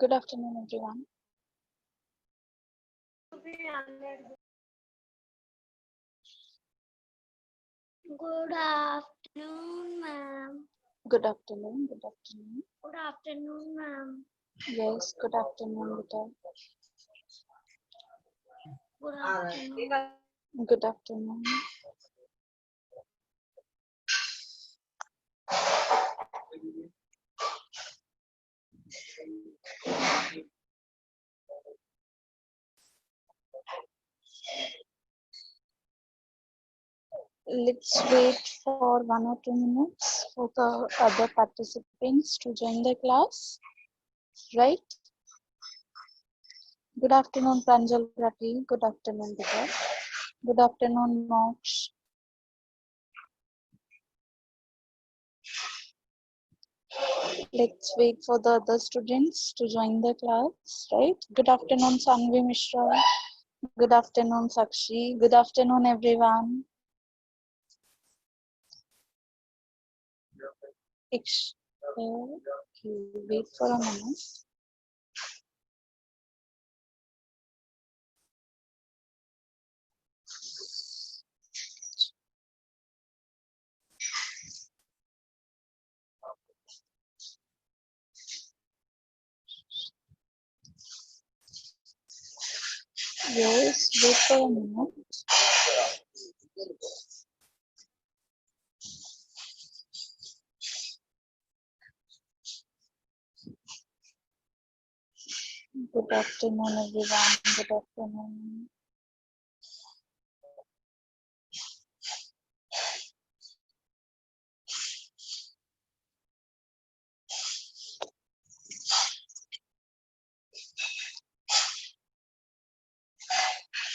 Good afternoon, everyone. Good afternoon, ma'am. Good afternoon. Good afternoon. Good afternoon, ma'am. Yes, good afternoon, Vita. Good afternoon. Good afternoon. Let's wait for 1 or 2 minutes for the other participants to join the class. Right? Good afternoon, Pranjal Prati. Good afternoon, Vita. Good afternoon, Mox. Let's wait for the other students to join the class. Right? Good afternoon, Sanvi Mishra. Good afternoon, Sakshi. Good afternoon, everyone. Wait for a minute. Yes, wait for a minute. Good afternoon, everyone. Good afternoon.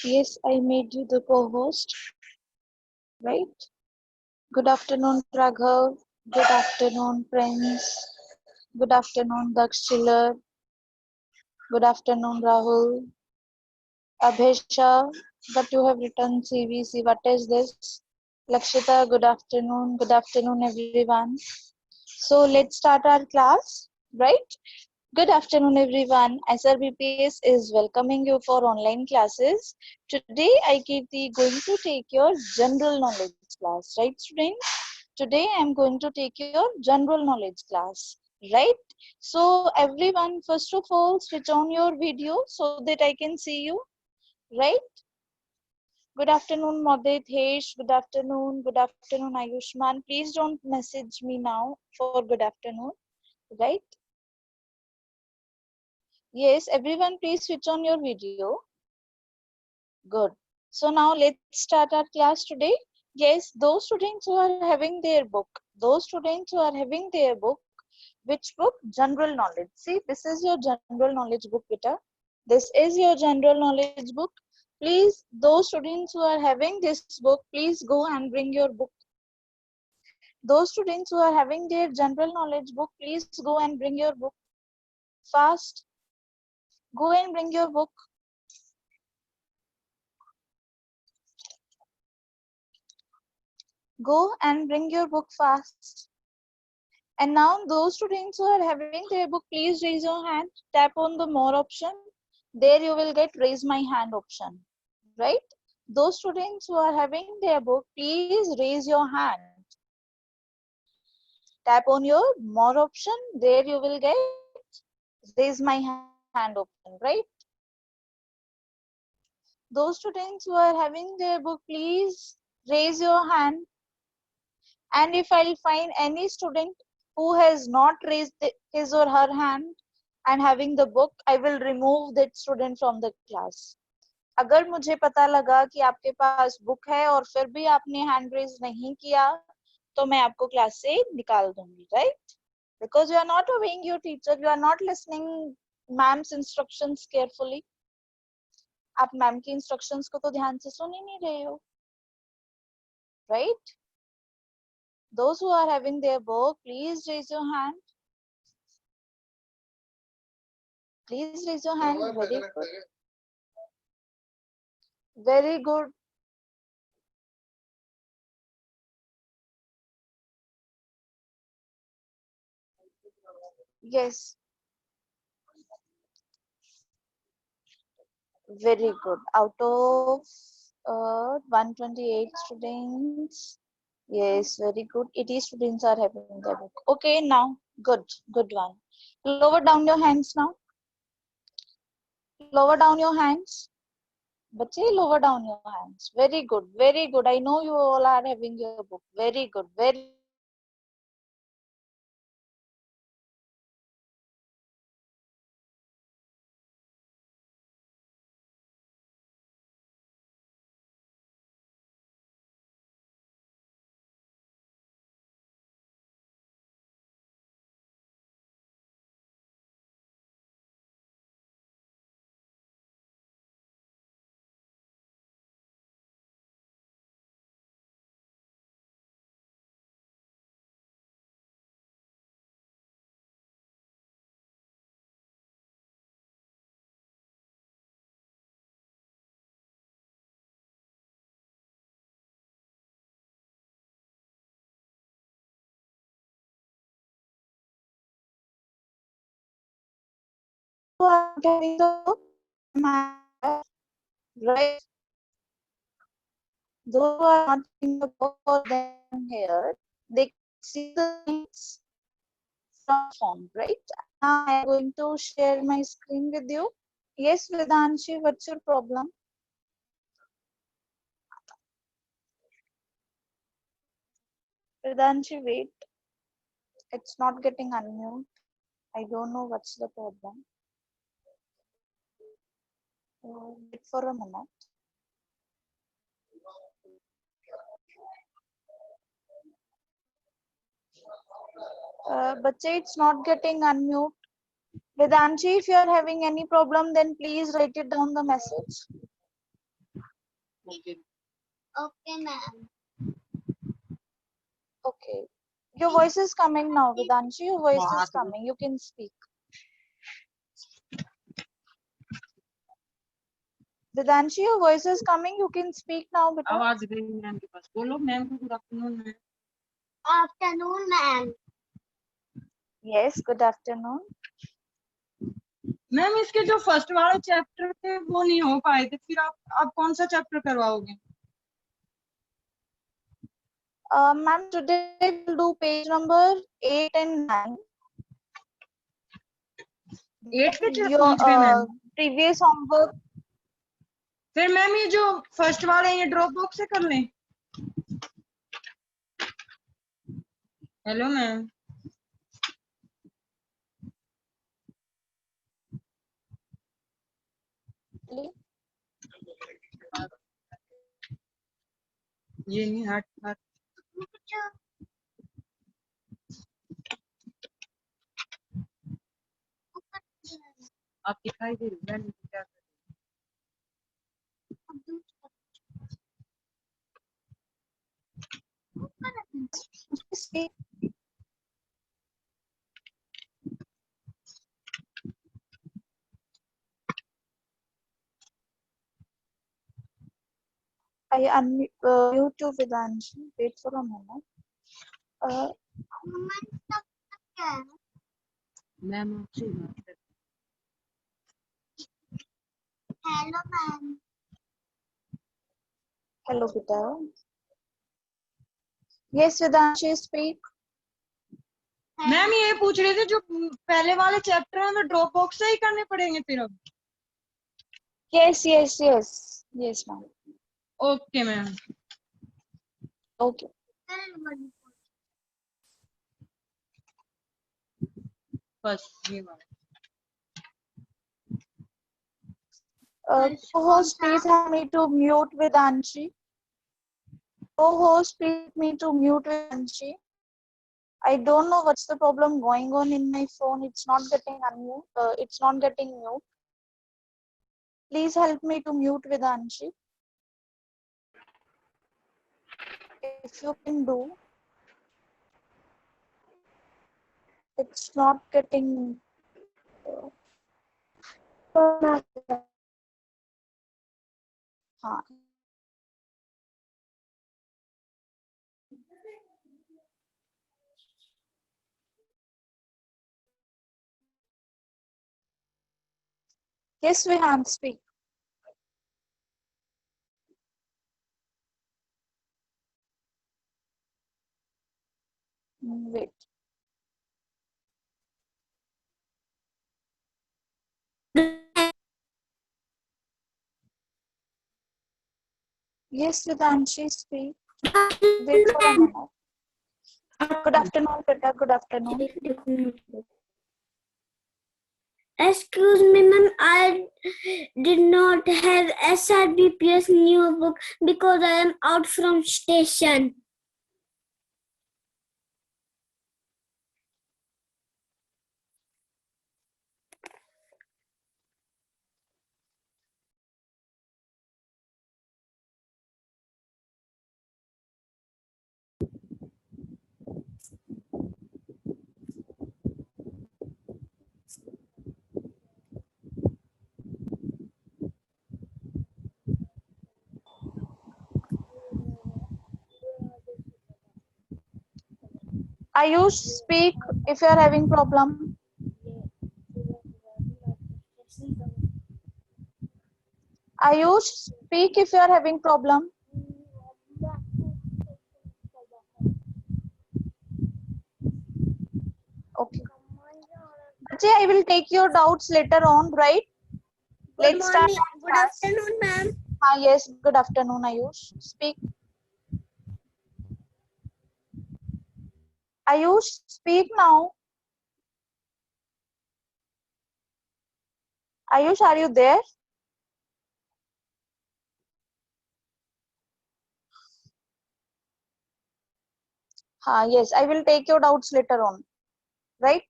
Yes, I made you the co-host, right? Good afternoon, Raghav. Good afternoon, Prince. Good afternoon, Dakshila. Good afternoon, Rahul. Abhesha, but you have written CVC. What is this? Lakshita, good afternoon. Good afternoon, everyone. So let's start our class, right? Good afternoon, everyone. SRBPS is welcoming you for online classes. Today, I, Kirti, going to take your general knowledge class, right, students? Today, I am going to take your general knowledge class, right? So, everyone, first of all, switch on your video so that I can see you, right? Good afternoon, Madhesh. Good afternoon. Good afternoon, Ayushman. Please don't message me now for good afternoon, right? Yes, everyone, please switch on your video. Good. So now let's start our class today. Yes, those students who are having their book, which book? General knowledge. See, this is your general knowledge book, beta. This is your general knowledge book. Please, those students who are having this book, please go and bring your book. Those students who are having their general knowledge book, please go and bring your book. Fast. Go and bring your book. Go and bring your book fast. And now those students who are having their book, please raise your hand. Tap on the more option. There you will get raise my hand option, right? Those students who are having their book, please raise your hand. Tap on your more option. There you will get raise my hand option, right? Those students who are having their book, please raise your hand. And if I'll find any student who has not raised his or her hand and having the book, I will remove that student from the class. अगर मुझे पता लगा कि आपके पास book है और फिर भी आपने हैंड रेज नहीं किया तो मैं आपको क्लास से निकाल दूंगी, right? Because you are not obeying your teacher, you are not listening ma'am's instructions carefully. आप मैम की इंस्ट्रक्शंस को तो ध्यान से सुन ही नहीं रहे हो, right? Those who are having their book, please raise your hand. Please raise your hand. Very good. Very good. Yes. Very good. Out of 128 students, yes, very good. 80 students are having the book. Okay, now good, good one. Lower down your hands now. Lower down your hands. Bache, lower down your hands. Very good, very good. I know you all are having your book. Very good, very having the book. Right. Those who are not having the book for them here, they can see the things from phone, right? Now I am going to share my screen with you. Yes, Vedanshi, what's your problem? Vedanshi, wait. It's not getting unmute. I don't know what's the problem. Wait for a minute. But it's not getting unmute. Vedanshi, if you are having any problem, then please write it down the message. Okay, ma'am. Okay. Your voice is coming now, Vedanshi. Your voice is coming. You can speak. Vedanshi, your voice is coming. You can speak now, beta. आवाज गई ma'am के पास बोलो ma'am को good afternoon ma'am Afternoon, ma'am. Yes, good afternoon. Ma'am इसके जो first वाले chapter थे वो नहीं हो पाए थे फिर आप कौन सा चैप्टर करवाओगे Ma'am, today we'll do page number 8 and 9. 8 पे Your पहुंच गए मैम previous homework. फिर मैम ये जो फर्स्ट वाले ये ड्रॉप बॉक्स से कर लें हेलो मैम ये नहीं हट हट आप दिखाई दे रही मैम क्या Speak. I unmute you, Vedanshi. Wait for a moment. Ma'am आपसे बात कर Hello, ma'am. Hello, beta. Yes, Vedanshi, speak. Ma'am ये पूछ रहे थे जो पहले वाले चैप्टर हैं वो ड्रॉप बॉक्स से ही करने पड़ेंगे फिर अब Yes, yes, yes. Yes, ma'am. Okay ma'am Okay. First ये वाला Co-host, please help me to mute Vedanshi. Co-host, please me to mute Vedanshi. I don't know what's the problem going on in my phone. It's not getting unmute. It's not getting mute. Please help me to mute Vedanshi. If you can do. It's not getting. हाँ. Yes, we can speak. Wait. Yes, Sudhanshi, speak. Wait for a minute. Good afternoon, Prita. Good afternoon. Excuse me, ma'am. I did not have SRBPS new book because I am out from station. Ayush, speak if you are having problem. Ayush, speak if you are having problem. Okay. Ajay, I will take your doubts later on, right? Let's start our Good class. afternoon, ma'am. Yes, good afternoon, Ayush. Speak. Ayush, speak now. Ayush, are you there? Yes, I will take your doubts later on, right?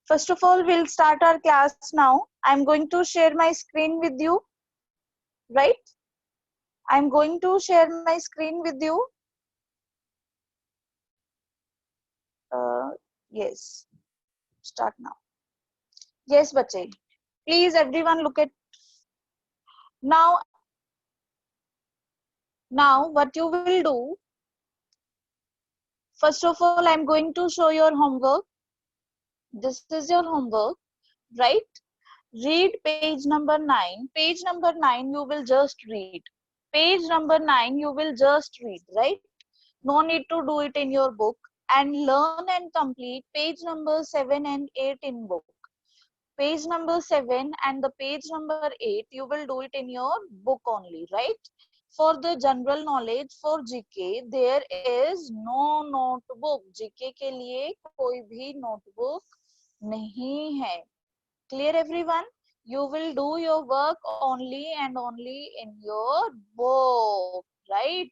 First of all, we'll start our class now. I'm going to share my screen with you, right? I'm going to share my screen with you. Yes, start now. Yes, bache. Please, everyone, look at now. Now, what you will do? First of all, I'm going to show your homework. This is your homework, right? Read page number 9. Page number 9, you will just read. Page number 9, you will just read, right? No need to do it in your book. And learn and complete page number 7 and 8 in book. Page number 7 and the page number 8, you will do it in your book only, right? For the general knowledge, for GK, there is no notebook. GK के लिए कोई भी notebook नहीं है. Clear, everyone? You will do your work only and only in your book, right?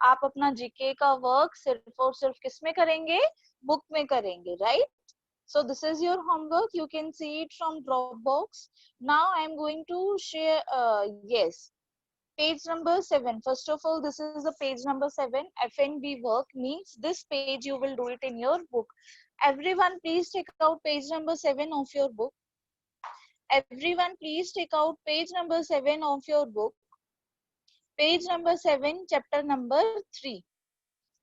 आप अपना GK का work सिर्फ और सिर्फ किस में करेंगे? Book में करेंगे, right? So this is your homework. You can see it from Dropbox. Now I am going to share, yes, page number 7. First of all, this is the page number 7. FNB work means this page you will do it in your book. Everyone, please take out page number 7 of your book. Everyone, please take out page number 7 of your book. Page number 7, chapter number 3.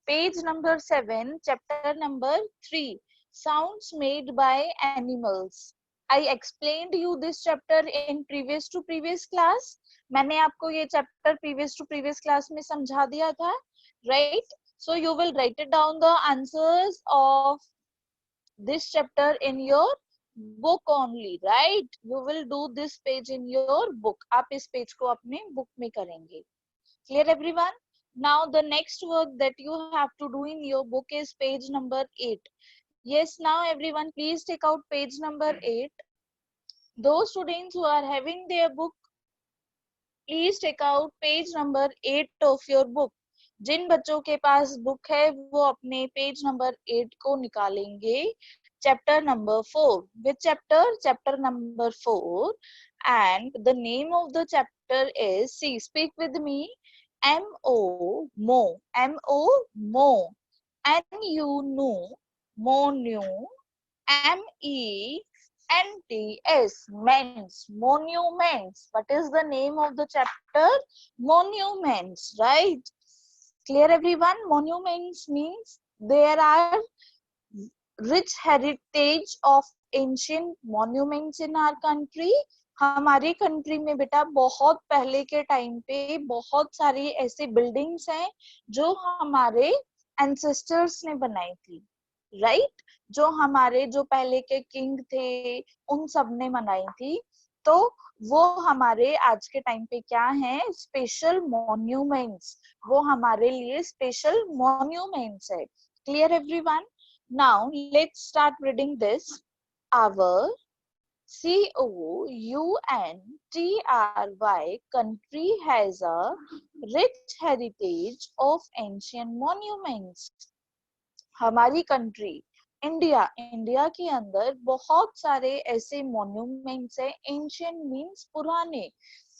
Page number 7, chapter number 3. Sounds made by animals. I explained you this chapter in previous to previous class. मैंने आपको ये chapter previous to previous class में समझा दिया था, right? So you will write it down the answers of this chapter in your book only, right? You will do this page in your book. आप इस page को अपने book में करेंगे. Clear, everyone? Now the next work that you have to do in your book is page number 8. Yes, now everyone, please take out page number 8. Those students who are having their book, please take out page number 8 of your book. जिन बच्चों के पास book है वो अपने page number 8 को निकालेंगे. Chapter number 4. Which chapter? Chapter number 4. And the name of the chapter is, see, speak with me. M-O, mo. M-O, mo. N-U, nu. Mo, nu. M-E-N-T-S, ments, monuments. What is the name of the chapter? Monuments, right? Clear, everyone? Monuments means there are rich heritage of ancient monuments in our country. हमारी country में बेटा बहुत पहले के time पे बहुत सारी ऐसे बिल्डिंग्स हैं जो हमारे एंसेस्टर्स ने बनाई थी. राइट, जो हमारे जो पहले के किंग थे उन सब ने बनाई थी। तो वो हमारे आज के टाइम पे क्या है, स्पेशल मॉन्यूमेंट्स, वो हमारे लिए स्पेशल मॉन्यूमेंट्स है। Clear everyone? Now let's start reading this. Our COUNTRY country has a rich heritage of ancient monuments. हमारी कंट्री इंडिया, इंडिया के अंदर बहुत सारे ऐसे मॉन्यूमेंट्स है, एंशियंट मीन्स पुराने,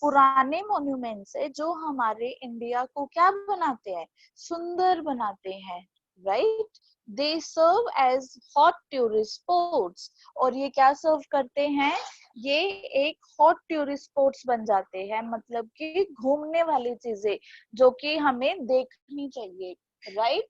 पुराने मॉन्यूमेंट्स है जो हमारे इंडिया को क्या बनाते हैं, सुंदर बनाते हैं, right. They serve as hot tourist spots, और ये क्या सर्व करते हैं, ये एक हॉट टूरिस्ट स्पॉट्स बन जाते हैं, मतलब कि घूमने वाली चीजें जो कि हमें देखनी चाहिए, राइट,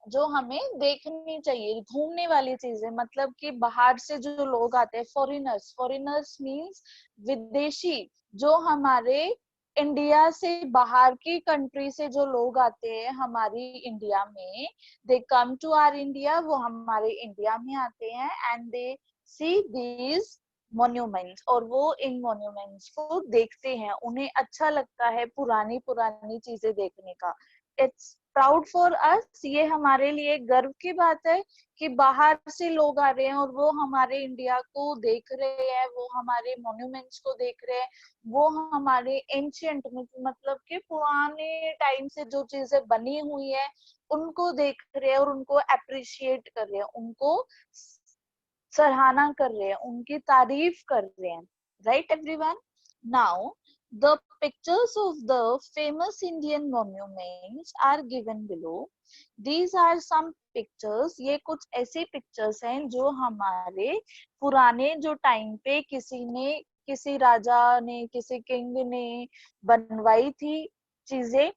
जो हमें देखनी चाहिए, घूमने वाली चीजें, मतलब कि बाहर से जो लोग आते हैं, फॉरेनर्स, फॉरेनर्स मींस विदेशी, जो हमारे इंडिया से बाहर की कंट्री से जो लोग आते हैं हमारी इंडिया में, दे कम टू आवर इंडिया, वो हमारे इंडिया में आते हैं and they see these monuments, और वो इन मॉन्यूमेंट्स को देखते हैं, उन्हें अच्छा लगता है पुरानी पुरानी चीजें देखने का। इट्स प्राउड फॉर अस, ये हमारे लिए गर्व की बात है कि बाहर से लोग आ रहे हैं और वो हमारे इंडिया को देख रहे हैं, वो हमारे मॉन्यूमेंट्स को देख रहे हैं, वो हमारे एंशियंट मतलब कि पुराने टाइम से जो चीजें बनी हुई है उनको देख रहे हैं और उनको अप्रिशिएट कर रहे हैं, उनको सराहना कर रहे हैं, उनकी तारीफ कर रहे हैं, right everyone. Now the pictures of the famous Indian monuments are given below. These are some pictures. ये कुछ ऐसे पिक्चर्स हैं जो हमारे पुराने जो टाइम पे किसी ने, किसी राजा ने, किसी किंग ने बनवाई थी चीजें,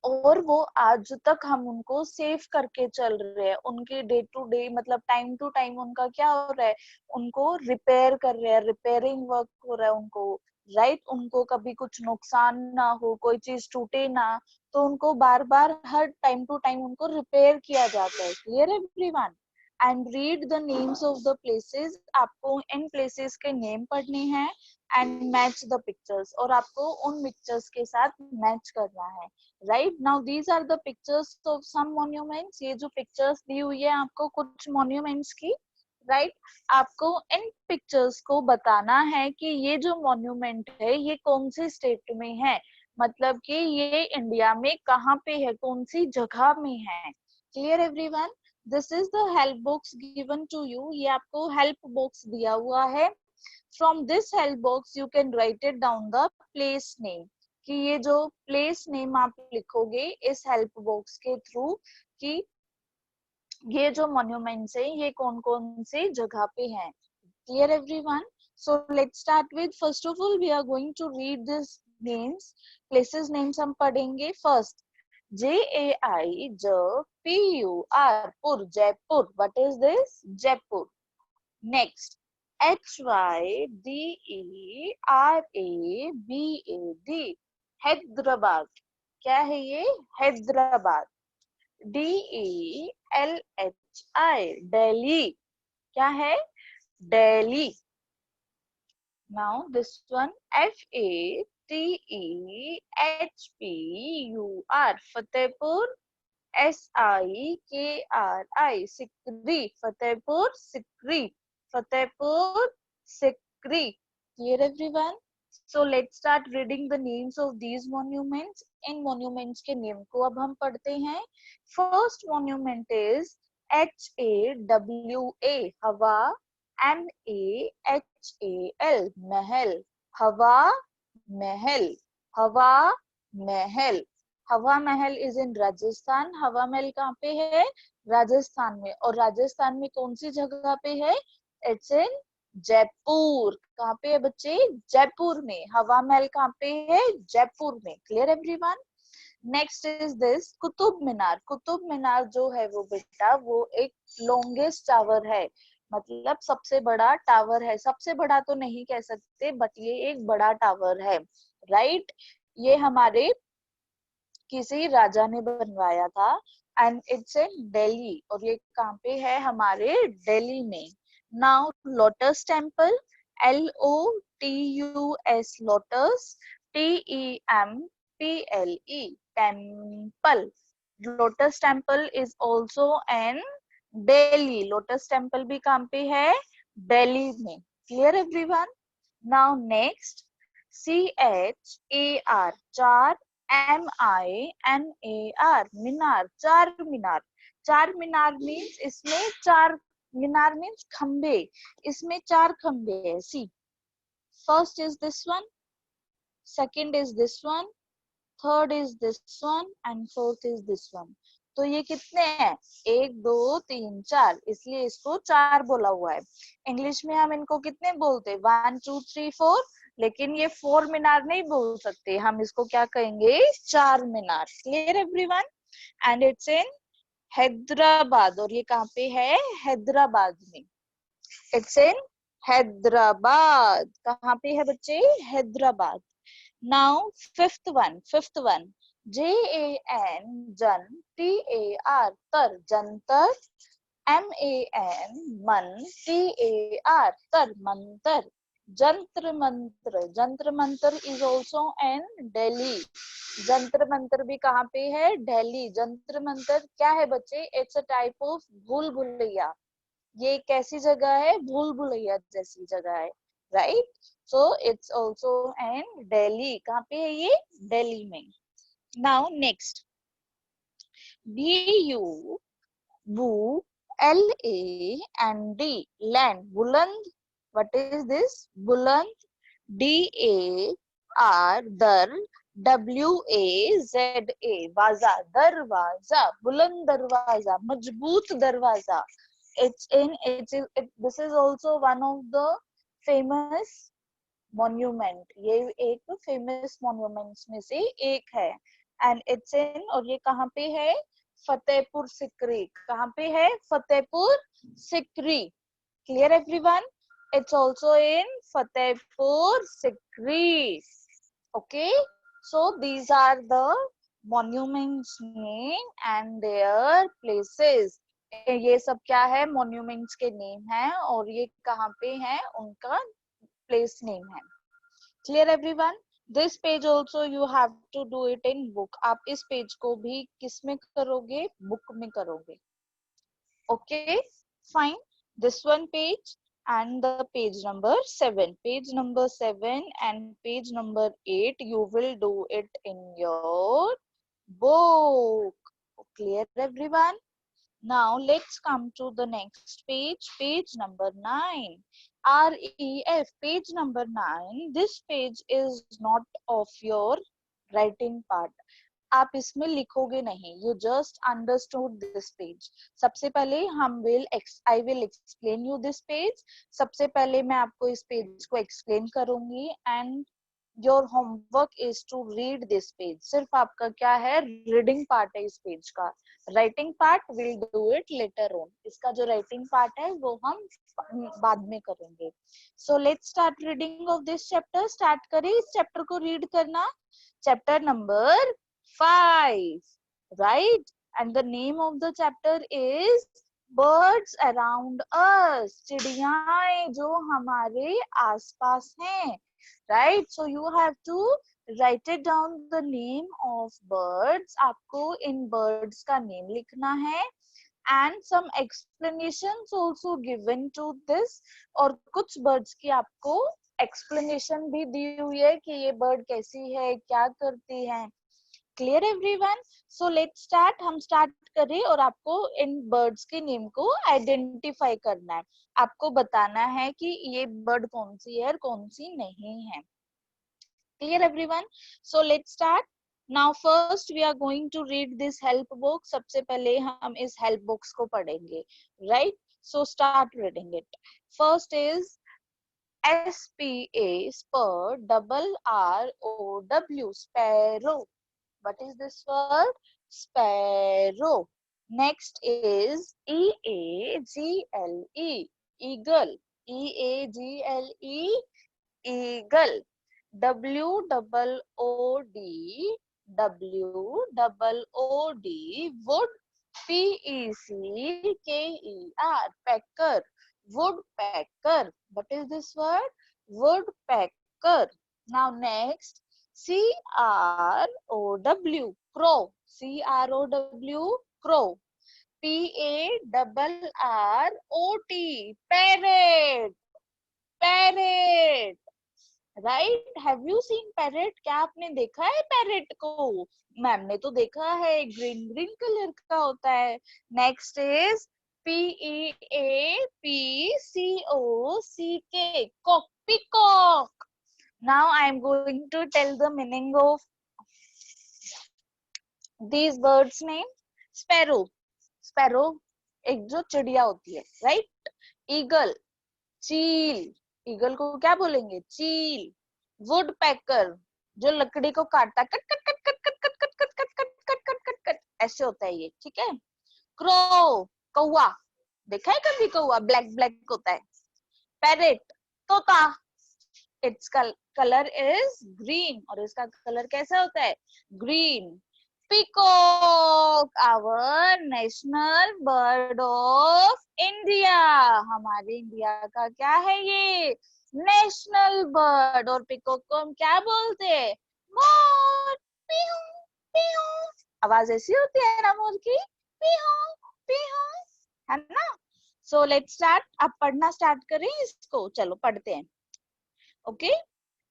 और वो आज तक हम उनको सेव करके चल रहे हैं, उनके डे टू डे मतलब टाइम टू टाइम उनका क्या हो रहा है, उनको रिपेयर कर रहे हैं, रिपेयरिंग वर्क हो रहा है उनको, राइट, उनको कभी कुछ नुकसान ना हो, कोई चीज टूटे ना, तो उनको बार बार हर टाइम टू टाइम उनको रिपेयर किया जाता है। Clear everyone? And read the names of the places, आपको इन प्लेसेस के नेम पढ़ने हैं एंड मैच द पिक्चर्स, और आपको उन पिक्चर्स के साथ मैच करना है, right. Now these are the pictures of some monuments, ये जो पिक्चर्स दी हुई है आपको कुछ मॉन्यूमेंट्स की, राइट, आपको इन पिक्चर्स को बताना है कि ये जो मॉन्यूमेंट है ये कौन से स्टेट में है, मतलब कि ये इंडिया में कहाँ पे है, कौन सी जगह में है। Clear everyone? This is the help box given to you, ये आपको हेल्प बॉक्स दिया हुआ है। From this help box you can write it down the place name, कि ये जो प्लेस नेम आप लिखोगे इस हेल्प बॉक्स के थ्रू कि ये जो मॉन्यूमेंट्स है ये कौन कौन से जगह पे हैं। Clear everyone? So let's start with, first of all we are going to read this names, places names हम पढ़ेंगे। फर्स्ट JAIJPUR, पुर, Jaipur, what is this, Jaipur. Next HYDERABAD, Hyderabad, क्या है ये, हैदराबाद। DELHI, दिल्ली, क्या है, Delhi. Now this one FATEHPUR, Fatehpur, SIKRI, Sikri, Fatehpur Sikri, Fatehpur Sikri. Clear everyone? So let's start reading the names of these monuments. In monuments के name को अब हम पढ़ते हैं। First monument is HAWA, हवा, MAHAL, महल, हवा महल, हवा महल। हवा महल इज इन राजस्थान, हवा महल कहाँ पे है, राजस्थान में, और राजस्थान में कौन सी जगह पे है, इट्स इन जयपुर। कहाँ पे है बच्चे, जयपुर में। हवा महल कहाँ पे है, जयपुर में। Clear everyone? Next is this Qutub Minar. Qutub Minar जो है वो बेटा वो एक लॉन्गेस्ट टावर है, मतलब सबसे बड़ा टावर है, सबसे बड़ा तो नहीं कह सकते बट ये एक बड़ा टावर है, राइट। ये हमारे किसी राजा ने बनवाया था and it's in Delhi. और ये कहाँ पे है? हमारे दिल्ली में. Now Lotus Temple, LOTUS, Lotus, TEMPLE, temple. Lotus Temple is also in Delhi. Lotus Temple भी कहाँ पे है? Delhi में. Clear everyone? Now next, CHAR, char, MINAR, मीनार, चार मीनार. चार मीनार means इसमें चार मीनार means खंबे. इसमें चार खंबे है. See, first is this one, second is this one, third is this one and fourth is this one. तो ये कितने हैं? 1 2 3 4, इसलिए इसको चार बोला हुआ है. इंग्लिश में हम इनको कितने बोलते? 1 2 3 4, लेकिन ये 4 मीनार नहीं बोल सकते. हम इसको क्या कहेंगे? Charminar. Clear everyone? And it's in Hyderabad. और ये कहाँ पे है? हैदराबाद में. It's in Hyderabad. कहाँ पे है बच्चे? Hyderabad. Now fifth one, JAN, jan, TAR, tar, jantar, MAN, man, TAR, tar, mantar. Jantar mantar is also in Delhi. Jantar Mantar भी कहाँ पे है? दिल्ली. जंतर मंतर क्या है बच्चे? इट्स अ टाइप ऑफ भूल भुलैया. ये कैसी जगह है? भूल भुलैया जैसी जगह है. Right? So it's also in Delhi. कहाँ पे है ये? दिल्ली में. Now next, BU, BU, LAND, land, बुलंद. What is this? बुलंद. DAR, dar, WAZA, वाजा, दरवाजा. बुलंद दरवाजा, मजबूत दरवाजा. This is also one of the famous monument. ये एक फेमस मॉन्यूमेंट्स में से एक है. एंड इट्स इन, और ये कहाँ पे है? फतेहपुर सिकरी. कहाँ पे है? Fatehpur Sikri. Clear everyone? It's also in Fatehpur Sikri. Okay, so these are the monuments name and their places. ये सब क्या है? monuments के नेम है. और ये कहाँ पे है? उनका place name है. Clear everyone? This page also you have to do it in book. आप इस पेज को भी किस में करोगे? बुक में करोगे. Okay, fine. This one page and the page number 7. Page number 7 and page number 8 you will do it in your book. Clear everyone? Now let's come to the next page, page number 9. REF, page number 9. This page is not of your writing part. आप इसमें लिखोगे नहीं. You just understood this page. सबसे पहले I will explain you this page. सबसे पहले मैं आपको इस पेज को explain करूंगी and your homework is to read this page. सिर्फ आपका क्या है? रीडिंग पार्ट है इस पेज का. Writing part will do it later on. इसका जो राइटिंग पार्ट है वो हम बाद में करेंगे. So let's start reading of this chapter. Start करें इस चैप्टर को रीड करना. Chapter number 5, right? And the name of the chapter is birds around us. चिड़ियाएं जो हमारे आसपास हैं. Right, so you have to write it down the name of birds. आपको इन birds का name लिखना है and some explanations also given to this. और कुछ birds की आपको explanation भी दी हुई है कि ये bird कैसी है, क्या करती है. Clear everyone? So let's start. हम start करें और आपको इन birds के name को identify करना है. आपको बताना है कि ये bird कौन सी है और कौन सी नहीं है. Clear everyone? So let's start. Now first we are going to read this help book. सबसे पहले हम इस help books को पढ़ेंगे. Right? So start reading it. First is SPA, spur, double ROW, sparrow. What is this word? Sparrow. Next is EAGLE, eagle. EAGLE, eagle. WOOD, WOOD, wood. P-E-C-K-E-R, pecker, woodpecker. What is this word? Woodpecker. Now next, C-R-O-W, crow. C-R-O-W, crow. P-A-R-R-O-T, parrot. Parrot. Right, have you seen parrot? क्या आपने देखा है parrot को? Ma'am ने तो देखा है, green green colour का होता है। Next is P-E-A-P-C-O-C-K, cock, peacock. Now I am going to tell the meaning of these birds name. Sparrow, sparrow एक जो चिड़िया होती है, राइट। ईगल, चील, ईगल को क्या बोलेंगे? चील। वुड पैकर, जो लकड़ी को काटता, cut cut cut cut cut cut cut cut cut cut cut cut cut cut, ऐसे होता है ये, ठीक है। क्रो, कौवा, देखा है कभी कौवा? ब्लैक ब्लैक होता है। पैरेट, तोता, इट्स कलर इज ग्रीन, और इसका कलर कैसा होता है? Green. Peacock, our national bird of India, हमारे इंडिया का क्या है ये? National bird. और पीकॉक को हम क्या बोलते हैं? मोर, पीहू पीहू, आवाज ऐसी होती है ना मोर की, पीहू पीहू, है ना। सो लेट्स स्टार्ट, अब पढ़ना स्टार्ट करें इसको, चलो पढ़ते हैं। ओके,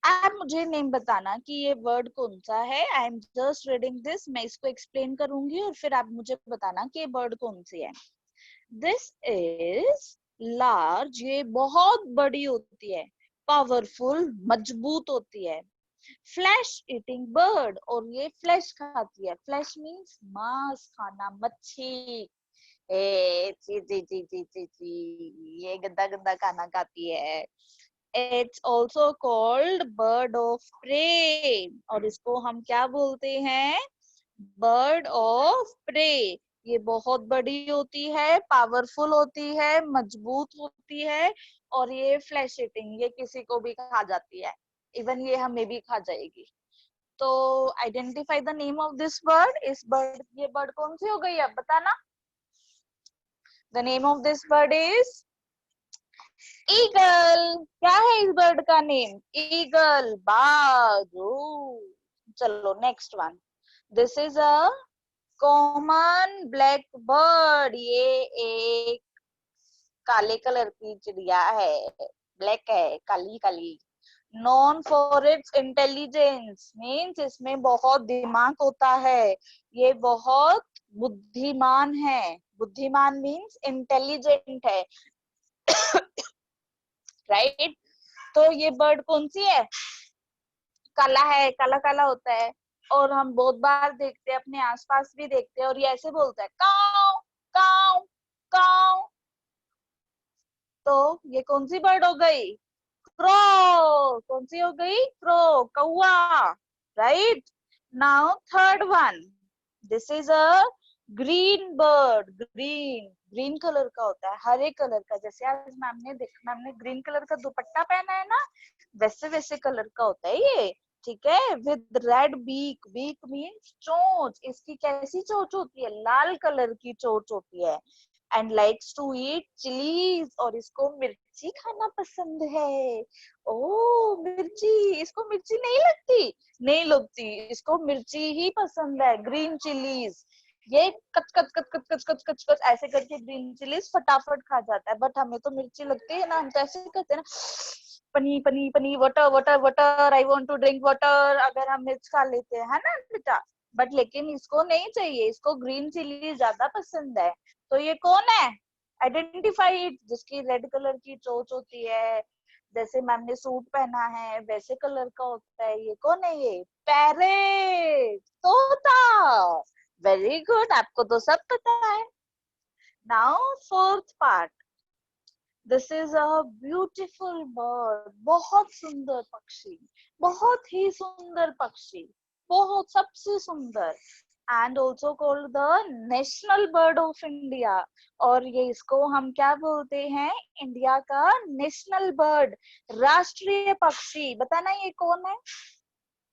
आप मुझे नेम बताना कि ये वर्ड कौन सा है। I am just reading this, मैं इसको एक्सप्लेन करूंगी और फिर आप मुझे बताना कि ये वर्ड कौन सी है। दिस इज लार्ज, ये बहुत बड़ी होती है। पावरफुल, मजबूत होती है। फ्लैश ईटिंग बर्ड, और ये फ्लैश खाती है। फ्लैश मीन्स मांस खाना, मच्छी। ची ची ची ची ची ची, ये गंदा गंदा खाना खाती है। It's also called bird of prey, और इसको हम क्या बोलते हैं? Bird of prey। ये बहुत बड़ी होती है, पावरफुल होती है, मजबूत होती है, और ये फ्लैश ईटिंग, ये किसी को भी खा जाती है, इवन ये हमें भी खा जाएगी। तो identify the name of this bird. इस बर्ड, ये बर्ड कौन सी हो गई अब बताना। The name of this bird is eagle. क्या है इस बर्ड का नेम? ईगल, बाज। चलो next one. This is a common black bird, ये एक काले कलर की चिड़िया है, ब्लैक है, काली काली। Known for its intelligence, means इसमें बहुत दिमाग होता है, ये बहुत बुद्धिमान है। बुद्धिमान मीन्स इंटेलिजेंट है, राइट। तो ये बर्ड कौन सी है? काला है, काला काला होता है, और हम बहुत बार देखते हैं, अपने आसपास भी देखते हैं, और ये ऐसे बोलता है, काऊ काऊ काऊ। तो ये कौन सी बर्ड हो गई? क्रो। कौन सी हो गई? क्रो, कौवा, right. Now third one, this is a green bird. Green, green colour का होता है, हरे कलर का। जैसे आज मैम ने ग्रीन कलर का दुपट्टा पहना है ना, वैसे वैसे कलर का होता है ये, ठीक है। With red beak, beak means चोंच, इसकी कैसी चोंच होती है? लाल कलर की चोंच होती है। And likes to eat chillies, और इसको मिर्ची खाना पसंद है। ओ मिर्ची, इसको मिर्ची नहीं लगती? नहीं लगती, इसको मिर्ची ही पसंद है, ग्रीन चिलीज। ये कच कच कच कच कच कच कच कच ऐसे करके ग्रीन चिलीज फटाफट खा जाता है, बट हमें तो मिर्ची लगती है ना, हम तो ऐसे करते हैं ना, पनी पनी पनी, water water water, I want to drink water, अगर हम मिर्च खा लेते हैं, है ना बेटा। बट लेकिन इसको नहीं चाहिए, इसको ग्रीन चिली ज्यादा पसंद है। तो ये कौन है? आइडेंटिफाई इट, जिसकी रेड कलर की चोंच होती है, जैसे मैम ने सूट पहना है वैसे कलर का होता है। ये कौन है? ये पैरेट, तोता। वेरी गुड, आपको तो सब पता है। Now fourth part, this is a beautiful bird, बहुत सुंदर पक्षी, बहुत ही सुंदर पक्षी, बहुत सबसे सुंदर, and also called the national bird of India. और ये इसको हम क्या बोलते हैं? इंडिया का नेशनल बर्ड, राष्ट्रीय पक्षी। बताना ये कौन है?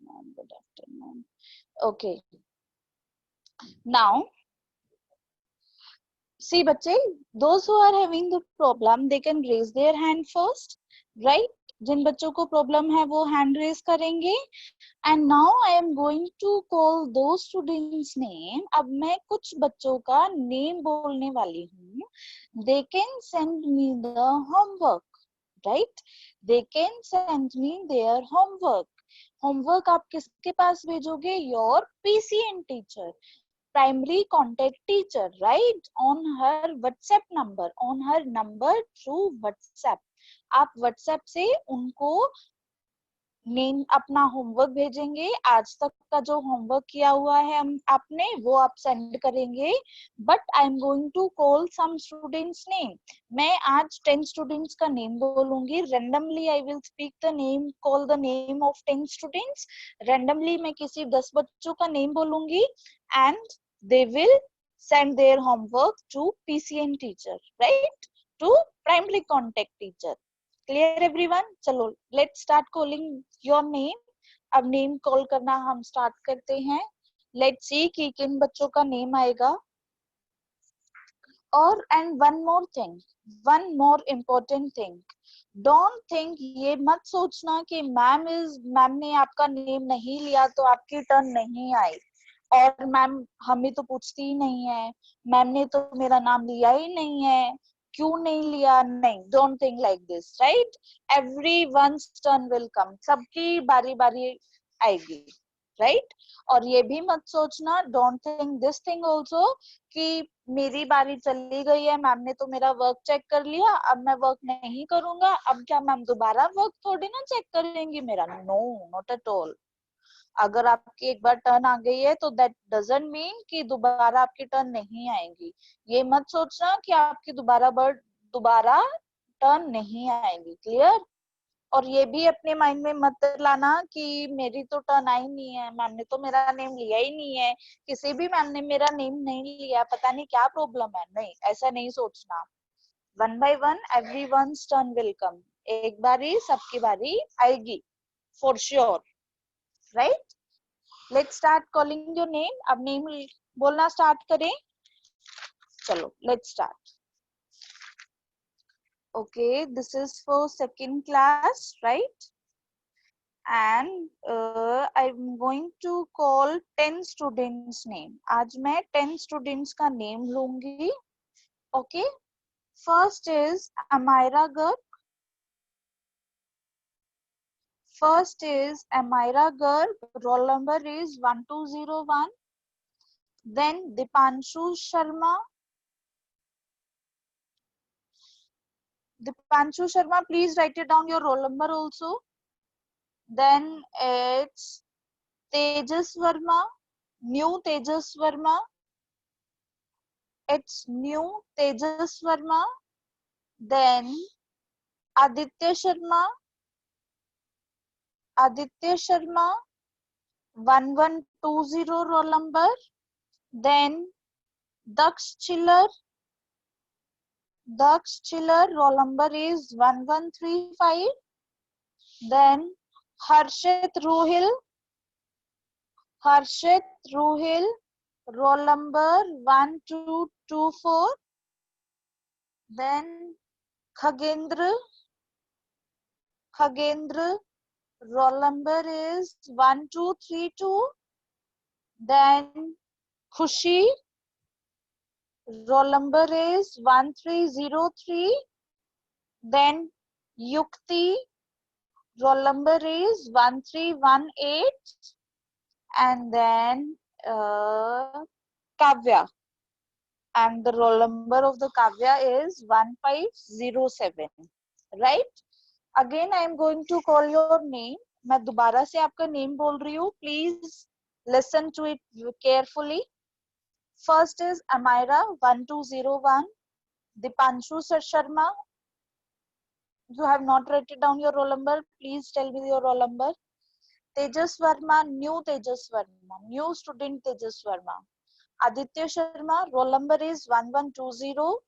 afternoon. Good afternoon. Okay. Now, see, बच्चे, those who are having the problem, they can raise their hand first, right? जिन बच्चों को problem है वो hand raise करेंगे. And now I am going to call those students name. अब मैं कुछ बच्चों का name बोलने वाली हूँ. They can send me the homework, right? They can send me their homework. Homework आप किसके पास भेजोगे? Your PCN teacher. Primary contact teacher, right? On her WhatsApp number, on her number through WhatsApp. आप WhatsApp से उनको name अपना homework भेजेंगे. आज तक का जो होमवर्क किया हुआ है हम आपने वो आप सेंड करेंगे. But I am going to call some students name. मैं आज 10 स्टूडेंट्स का नेम बोलूंगी. Randomly I will speak the name, call the name of 10 students. Randomly मैं किसी 10 बच्चों का नेम बोलूंगी and they will send their homework to PCN teacher, right? To primary contact teacher. Clear everyone? चलो let's start calling your name. अब name call करना हम start करते हैं. Let's see कि किन बच्चों का नेम आएगा. और and one more thing, one more important thing. Don't think, ये मत सोचना कि मैम ने आपका नेम नहीं लिया तो आपकी टर्न नहीं आई. और मैम हमें तो पूछती ही नहीं है, मैम ने तो मेरा नाम लिया ही नहीं है, क्यों नहीं लिया. नहीं, don't think like this, right? Everyone's turn will come. सबकी बारी बारी आएगी, राइट? और ये भी मत सोचना, don't think this thing also कि मेरी बारी चली गई है, मैम ने तो मेरा वर्क चेक कर लिया, अब मैं वर्क नहीं करूंगा, अब क्या मैम दोबारा वर्क थोड़ी ना चेक करेंगी मेरा. No, not at all. अगर आपकी एक बार टर्न आ गई है तो दैट डजंट मीन कि दोबारा आपकी टर्न नहीं आएगी. ये मत सोचना कि आपकी दोबारा टर्न नहीं आएगी. क्लियर? और ये भी अपने माइंड में मत लाना कि मेरी तो टर्न आई नहीं है, मैम ने तो मेरा नेम लिया ही नहीं है, किसी भी मैम ने मेरा नेम नहीं लिया, पता नहीं क्या प्रॉब्लम है. नहीं, ऐसा नहीं सोचना. One by one everyone's turn will come. एक बारी सबकी बारी आएगी for sure, right? Let's start calling your name. अब नेम बोलना स्टार्ट करें. चलो let's start. Okay, this is for second class, right? And I'm going to call 10 students name. आज मैं 10 students का name लूंगी. Okay, first is Amira Garg. First is Amira Garg. Roll number is 1201. Then Dipanshu Sharma. Dipanshu Sharma, please write it down your roll number also. Then it's Tejas Verma, new Tejas Verma. It's new Tejas Verma. Then Aditya Sharma. Aditya Sharma, 1120 roll number. Then Daksh Chiller. Daksh Chiller, roll number is 1135. Then Harshit Ruhil. Harshit Ruhil, roll number 1224. Then Khagendra. Khagendra, roll number is 1232. Then Khushi, roll number is 1303. Then Yukti, roll number is 1318. And then Kavya, and the roll number of the Kavya is 1507, right? Again I am going to call your name. मैं दोबारा से आपका name बोल रही हूँ. Please listen to it carefully. First is Amira 1201. Dipanshu Sharma. You have not written down your roll number. Please tell me your roll number. Tejas Verma, new Tejas Verma, new student Tejas Verma. Aditya Sharma, roll number is 1120.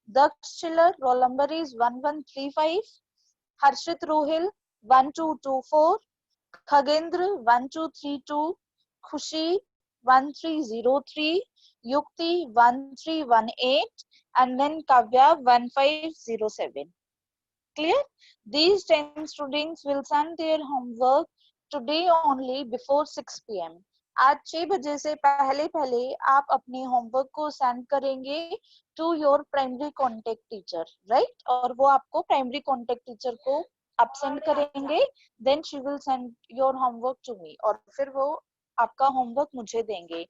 Daksh Chiller, roll number is 1135. Harshit Ruhil, 1224. Khagendra 1232, Khushi 1303, Yukti 1318, and then Kavya 1507. Clear? These 10 students will send their homework today only before 6 p.m. आज 6 बजे से पहले पहले आप अपने homework को send करेंगे to your primary contact teacher, right? और वो आपको प्राइमरी कॉन्टेक्ट टीचर को आप सेंड करेंगे, then she will send your homework to me, और फिर वो आपका होमवर्क मुझे देंगे.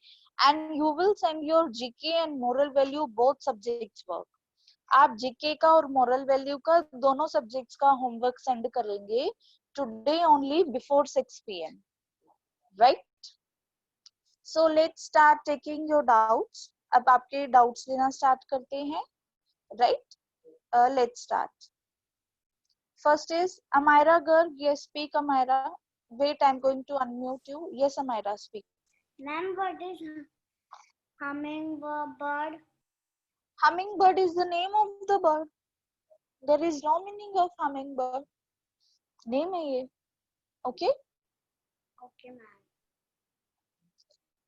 And you will send your GK and moral value both subjects work. आप जीके का और मोरल वैल्यू का दोनों सब्जेक्ट्स का होमवर्क सेंड करेंगे today only before 6 p.m. Right? So let's start taking your doubts. अब आपके डाउट्स लेना स्टार्ट करते हैं, right? Let's start. First is Amira girl. Yes, speak Amira. Wait, I'm going to unmute you. Yes, Amira, speak. Ma'am, what is hummingbird? Hummingbird is the name of the bird. There is no meaning of hummingbird. Name है ये. Okay? Okay, ma'am.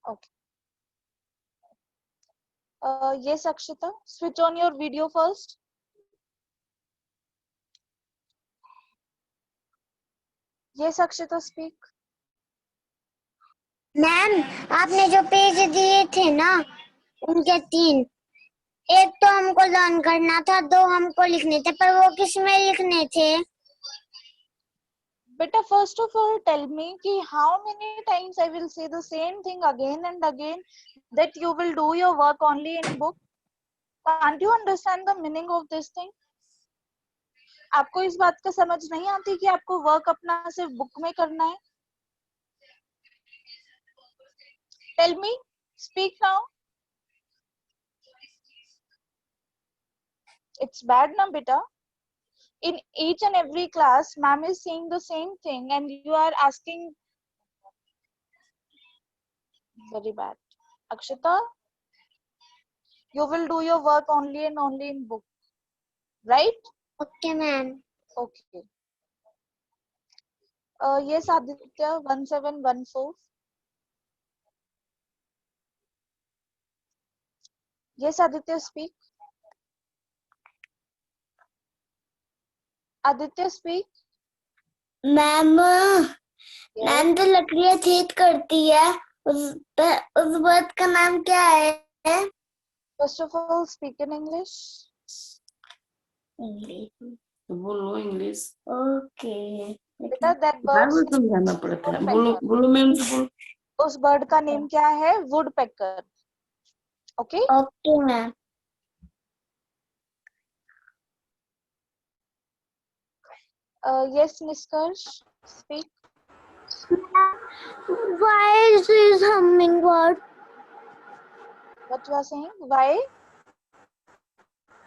Okay. Yes, Akshita. Switch on your video first. Yes, Akshita, speak. Ma'am, आपने जो page दिए थे ना, उनके 3, एक तो हमको लर्न करना था, 2 हमको लिखने थे, पर वो किस में लिखने थे? Beta, first of all, tell me कि how many times I will say the same thing again and again that you will do your work only in book. Can't you understand the meaning of this thing? आपको इस बात का समझ नहीं आती कि आपको वर्क अपना सिर्फ बुक में करना है? Tell me, speak now. It's bad na beta. In each and every class, ma'am is saying the same thing and you are asking. Very bad. Akshita, you will do your work only and only in book, right? Okay, ma'am. Okay. Yes, Aditya 1714. Yes, Aditya, speak. Aditya, speak. Ma'am, ma'am तो लकड़ियाँ छेद करती है, उस बात का नाम क्या है? First of all, speak in English. English. तो बोलो इंग्लिश. ओके. बेटा, that बार bird. बार समझाना पड़ता है. बोलो बोलो मैम से बोलो. उस बर्ड का नेम क्या है? Woodpecker. Okay? Okay ma'am. Yes, Niskarsh, speak. Why is this hummingbird? What you are saying? Why?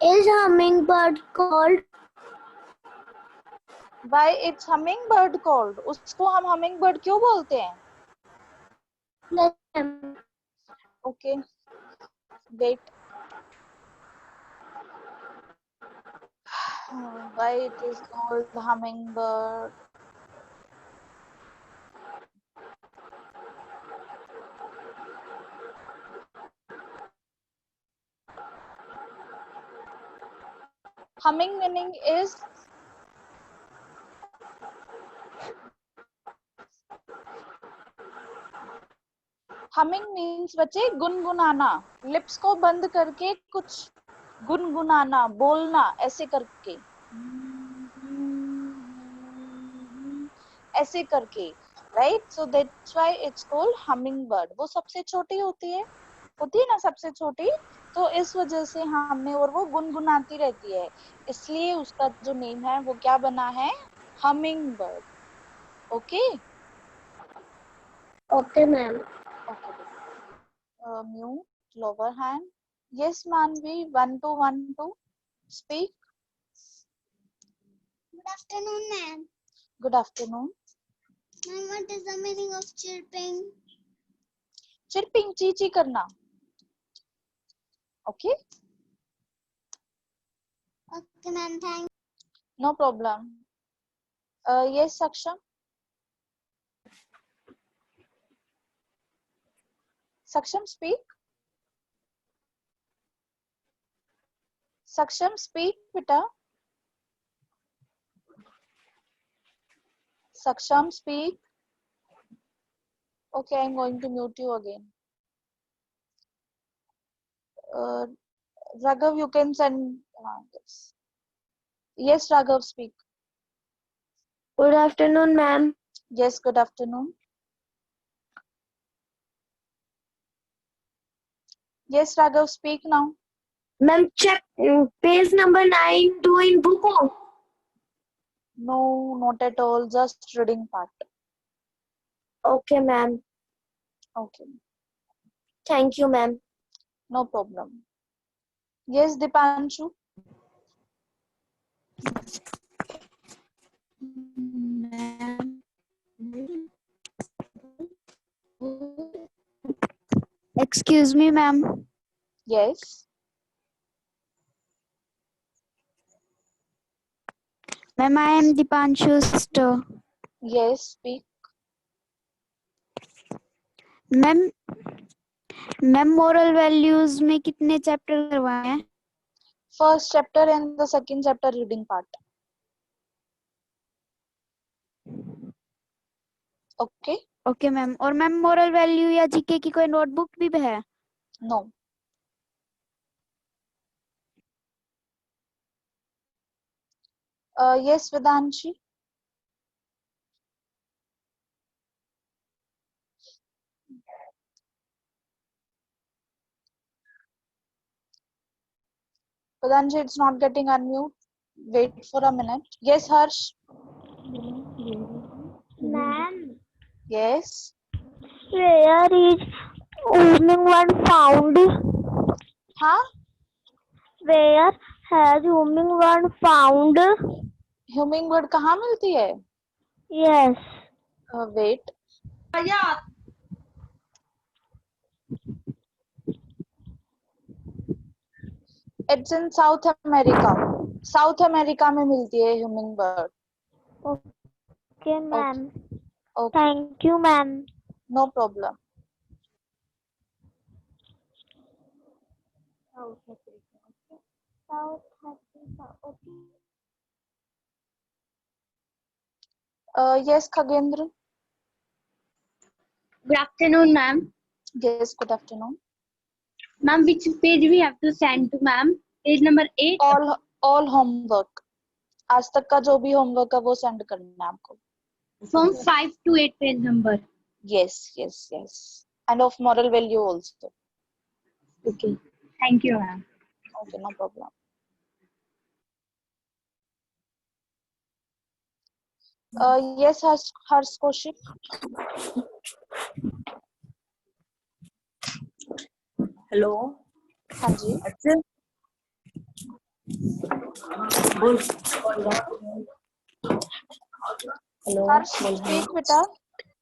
Is hummingbird called? Why it's hummingbird called? उसको हम hummingbird क्यों बोलते हैं? Okay. Wait. Why it is called hummingbird? Humming meaning is humming means बच्चे गुनगुनाना, lips को बंद करके कुछ गुनगुनाना, बोलना, ऐसे करके, ऐसे करके, right? So that's why it's called hummingbird. वो सबसे छोटी होती है ना सबसे छोटी, तो इस वजह से हमने, और वो गुनगुनाती रहती है, इसलिए उसका जो नेम है वो क्या बना है? hummingbird. Okay? Okay, ma'am. Okay. Mute, lower hand. Yes, Manvi, 1212. Speak. Good afternoon, ma'am. Good afternoon. Ma'am, what is the meaning of chirping? Chirping, ची करना. Okay? Okay, ma'am. Thank. No problem. Yes, Saksham. Saksham, speak. Saksham, speak, beta. Saksham, speak. Okay, I'm going to mute you again. Raghav, you can send. Yes. Yes, Raghav, speak. Good afternoon, ma'am. Yes, good afternoon. Yes, Raghav, speak now. Ma'am, check page number 9 2 in book. No, not at all. Just reading part. Okay, ma'am. Okay, Thank you, ma'am. no problem. Yes, Dipanshu. Excuse me, ma'am. Yes. Ma'am, I am Dipanshu's sister. Yes, speak. Ma'am ma'am moral values में कितने chapter करवाए हैं? First chapter and the second chapter reading part. Okay? Okay ma'am. और ma'am moral value या GK की कोई notebook भी है? No. Yes, Vedanshi. Vedanshi, it's not getting unmute. Wait for a minute. Yes, Harsh. Ma'am, Yes. where is humming one found? Huh? Where has humming one found? Hummingbird कहाँ मिलती है? Yes. Wait. It's in South America. South America में मिलती है hummingbird. Okay, ma'am. Okay. Thank you, ma'am. No problem. Yes, Khagendra. Good afternoon, ma'am. Yes, good afternoon. Ma'am, which page we have to send to, ma'am? Page number 8? All homework. आज तक का जो भी homework है वो send करना है आपको. From 5 to 8 page number. Yes. And of moral value also. Okay. Thank you, ma'am. Okay, no problem. Yes, Harsh Kaushik. Hello. हाँ जी. अच्छा. बोल. Hello. Harsh, speak, beta.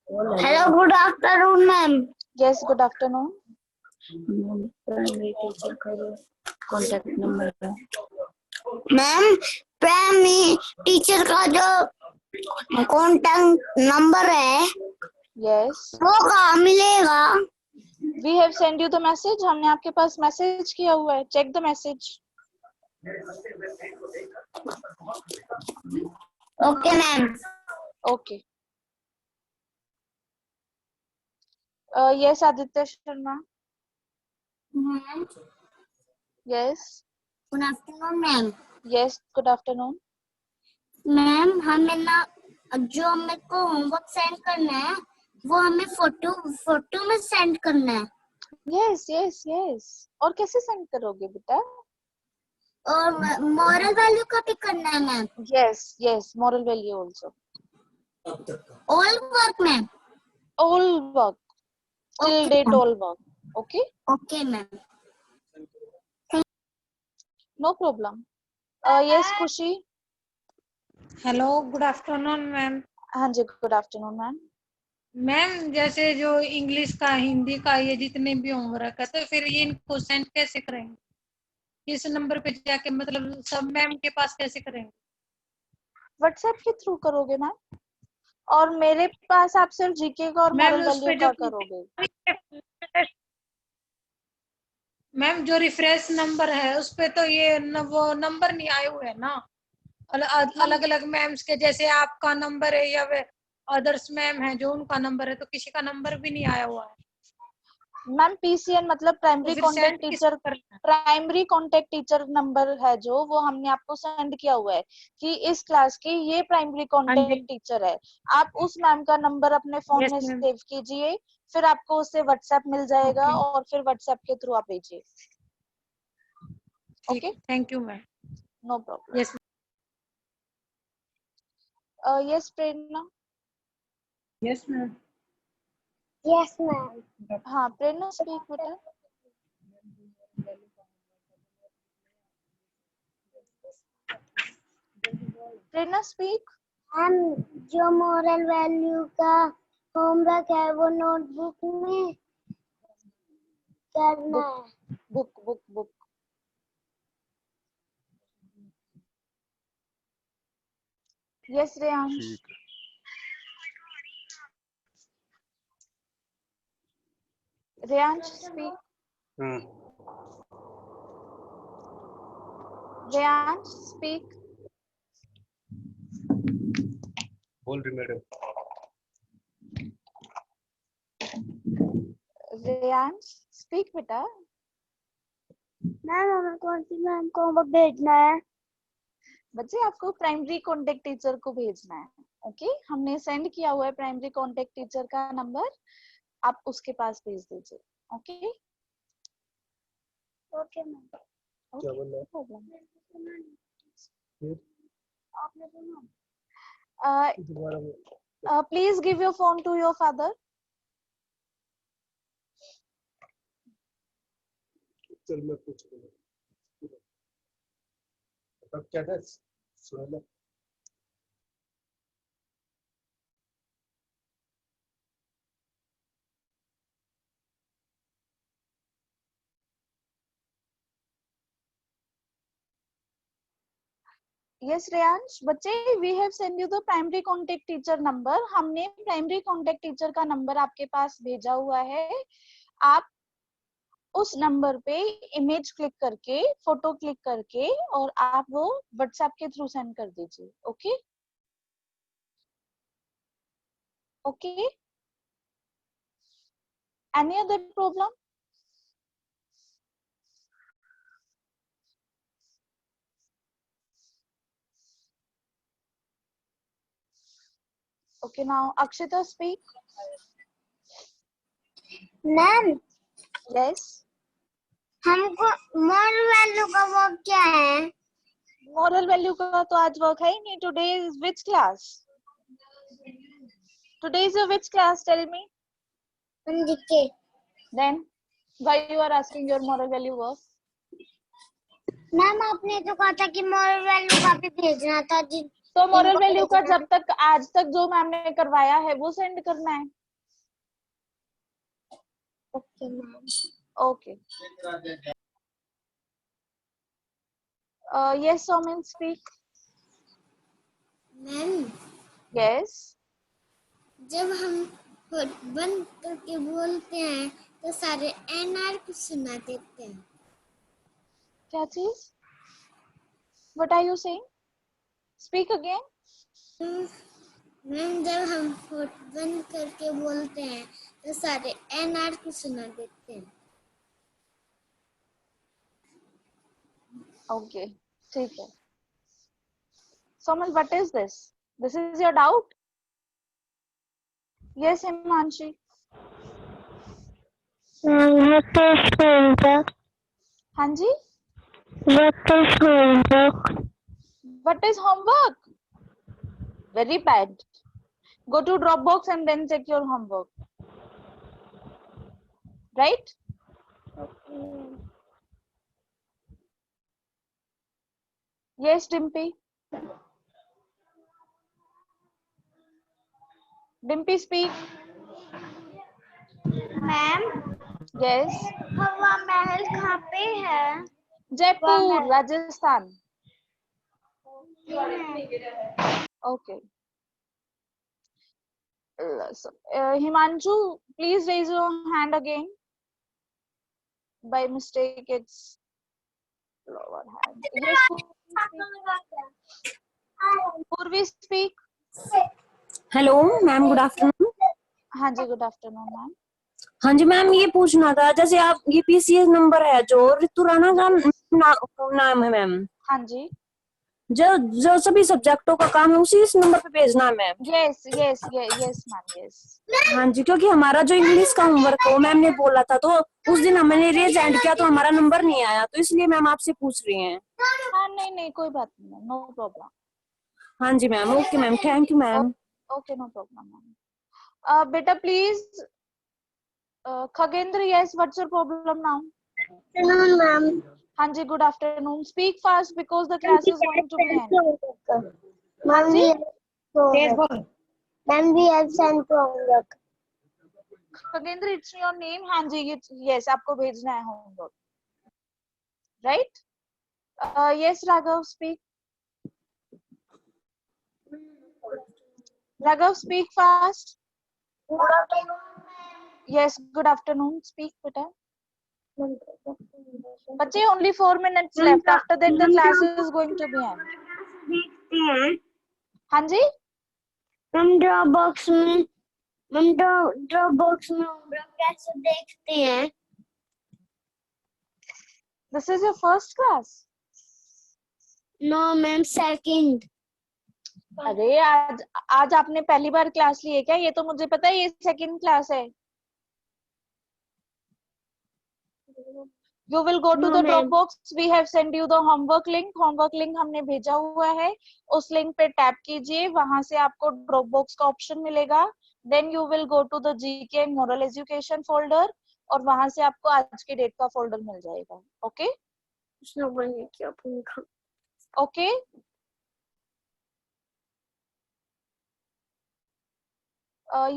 Hello, good afternoon, ma'am. Yes, good afternoon. मेरे teacher का contact number है. Ma'am, primary teacher का जो contact number है Yes. वो कहाँ मिलेगा? We have sent you the message. हमने आपके पास मैसेज किया हुआ है. Check the message. Okay ma'am. Okay. Yes, Aditya Sharma. Ma'am, Yes. Good afternoon ma'am. Yes, good afternoon. Ma'am, हमें ना जो मेरे को होमवर्क सेंड करना है वो हमें फोटो में सेंड करना है. Yes. और कैसे सेंड करोगे बेटा? और मॉरल वैल्यू का भी करना है ma'am. Yes. Moral value also. All work ma'am. All work. Till Okay, date ma'am. all work. Okay? Okay ma'am. No problem. Yes, Kushi. Hello good afternoon ma'am. हाँ जी, good afternoon, ma'am. मैम जैसे जो English का हिंदी का ये जितने भी homework है तो फिर ये इनको सेंड कैसे करेंगे? किस नंबर पे जाके मतलब सब मैम के पास कैसे करेंगे? WhatsApp के थ्रू करोगे मैम? और मेरे पास आप सिर्फ जीके का और मैम मोरल उस पे वैल्यू जो का करोगे? मैम जो रिफ्रेश नंबर है उस पे तो ये वो नंबर नहीं आए हुए हैं ना, अलग अलग मैम्स के, जैसे आपका नंबर है या अदर्स मैम है जो उनका नंबर है, तो किसी का नंबर भी नहीं आया हुआ है। मैम पीसीएन मतलब तो फिर सेंड किस करना है? प्राइमरी कांटेक्ट टीचर नंबर है जो, वो हमने आपको सेंड किया हुआ है कि इस क्लास की ये प्राइमरी हाँ जी, कांटेक्ट टीचर है। आप उस मैम का नंबर अपने फोन यस में मैम, सेव कीजिए, फिर आपको उससे व्हाट्सएप मिल जाएगा ओके, और फिर व्हाट्सएप के थ्रू आप भेजिए। ठीक, okay, thank you ma'am. No problem. Yes yes Prerna. Yes ma'am. Yes ma'am. हाँ प्रेरणा स्पीक बेटा। प्रेरणा स्पीक। हम जो मोरल वैल्यू का होमवर्क है वो नोटबुक में करना है। Book book book. Yes Reyansh. Reyansh speak. Reyansh speak. बोल रही मैडम। रेयांश स्पीक बेटा। मैम हमें कौन सी मैम को होमवर्क भेजना है? बच्चे आपको प्राइमरी कांटेक्ट टीचर को भेजना है। ओके, हमने सेंड किया हुआ है प्राइमरी कांटेक्ट टीचर का नंबर, आप उसके पास भेज दीजिए। Okay okay ma'am. क्या बोल रहा है? फिर दोबारा बोल। Please give your phone to your father. चल मैं पूछ लूंगा। अब क्या था सुन ले। यस रेयांश बच्चे, we have send you the primary contact teacher number. हमने प्राइमरी कांटेक्ट टीचर का नंबर आपके पास भेजा हुआ है। आप उस नंबर पे इमेज क्लिक करके, फोटो क्लिक करके, और आप वो व्हाट्सएप के थ्रू सेंड कर दीजिए। Okay okay, any other problem? Okay, now Akshita speak. Ma'am Yes. हमको मोरल वैल्यू का वर्क क्या है? Moral value का तो आज वर्क है ही नहीं. Today is which class? Today is your which class? Tell me. जी। Then why you are asking your moral value work? Ma'am आपने तो कहा था कि मोरल वैल्यू का भी भेजना था जी। तो moral value का जब तक आज तक जो मैम ने करवाया है वो सेंड करना है. Okay ma'am. Okay. Yes, Somin speak. Ma'am Yes. जब हम बंद करके बोलते हैं तो सारे एनआर को सुना देते हैं। क्या चीज? What are you saying? Speak again. Ma'am जब हम बंद करके बोलते हैं तो सारे एनआर को सुना देते हैं। Okay. ठीक है. Somin, what is this? This is your doubt? Yes, Himanshi. What is homework? हाँ जी. What is homework? What is homework? Very bad. Go to Dropbox and then check your homework. Right? Yes, Dimpy. Dimpy, speak. Ma'am Yes. हवा महल कहाँ पे है? Jaipur, Rajasthan. Okay. So, Himanshu, please raise your hand again. by mistake it's lower hand. Yes, Purvi speak. Hello ma'am, good afternoon. हाँ जी, good afternoon ma'am. हाँ जी ma'am, ये पूछना था, जैसे आप ये पीसीएस नंबर है जो ऋतु राणा का नाम है मैम, हाँ जी, जो जो सभी सब्जेक्टों का काम है उसी इस नंबर पे भेजना है ma'am. Yes yes yes ma'am, yes. हाँ जी, क्योंकि हमारा जो इंग्लिश का होमवर्क है वो मैम ने बोला था, तो उस दिन हमने रेज एंड किया तो हमारा नंबर नहीं आया, तो इसलिए मैम आपसे पूछ रही हैं। हाँ नहीं नहीं, कोई बात नहीं, नो प्रॉब्लम। हाँ जी ma'am, okay ma'am, thank you ma'am. Okay, no problem ma'am. बेटा please, Khagendra, yes, what's your problem now? Afternoon, ma'am. हाँ जी, good afternoon. Speak fast because the class is going to be end. Ma'am, जी? तेज बोल। Ma'am, we have sent homework. Khagendra, it's your name? हाँ जी, yes, आपको भेजना है homework, right? Yes Raghav, speak. Raghav, speak fast. Yes, good afternoon. Speak, beta. बच्चे, only 4 minutes left. After that, the class is going to be end. देखते हैं हाँ जी? हम ड्रॉप बॉक्स में होमवर्क कैसे देखते हैं? This is your first class. No ma'am, second. अरे आज आपने पहली बार क्लास ली है क्या? ये तो मुझे पता है, ये सेकंड क्लास है. You will go to No, the ma'am. Dropbox. We have sent you the homework link. Homework link हमने भेजा हुआ है. उस लिंक पे टैप कीजिए, वहां से आपको Dropbox का ऑप्शन मिलेगा. Then you will go to the GK and Moral Education folder और वहां से आपको आज के डेट का फोल्डर मिल जाएगा. Okay? Okay?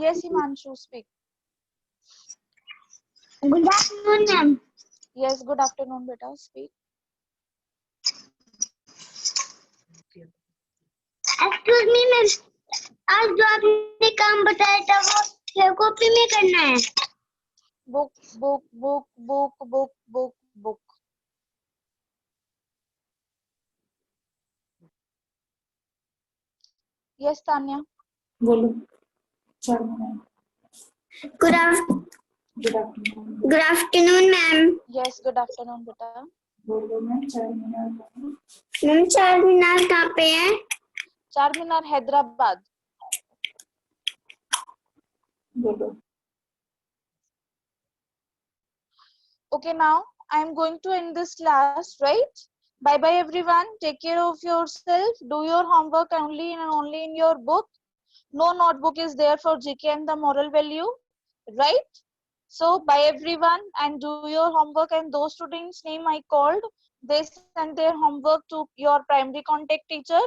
Yes, Himanshu, speak. Good afternoon ma'am. Yes, good afternoon, beta. Speak. Excuse me ma'am, आज जो आपने काम बताया था वो छह कॉपी में करना है। Book, book, book, book, book, book, book. Yes, Tanya. बोलो। Good afternoon ma'am. Yes, good afternoon, beta. बोलो मैम, 4 मिनट। मैम, चार मीनार कहाँ पे है? Charminar, Hyderabad. बोलो। Okay, now I am going to end this class, right? Bye bye, everyone. Take care of yourself. Do your homework only and only in your book. No notebook is there for GK and the moral value, right? So, bye everyone, and do your homework. And those students' name I called, they send their homework to your primary contact teacher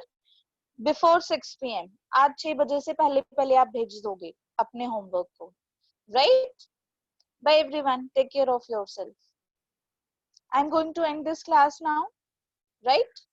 before 6 p.m. आज 6 बजे से पहले आप भेज दोगे अपने homework को, right? Bye everyone. Take care of yourself. I'm going to end this class now, right?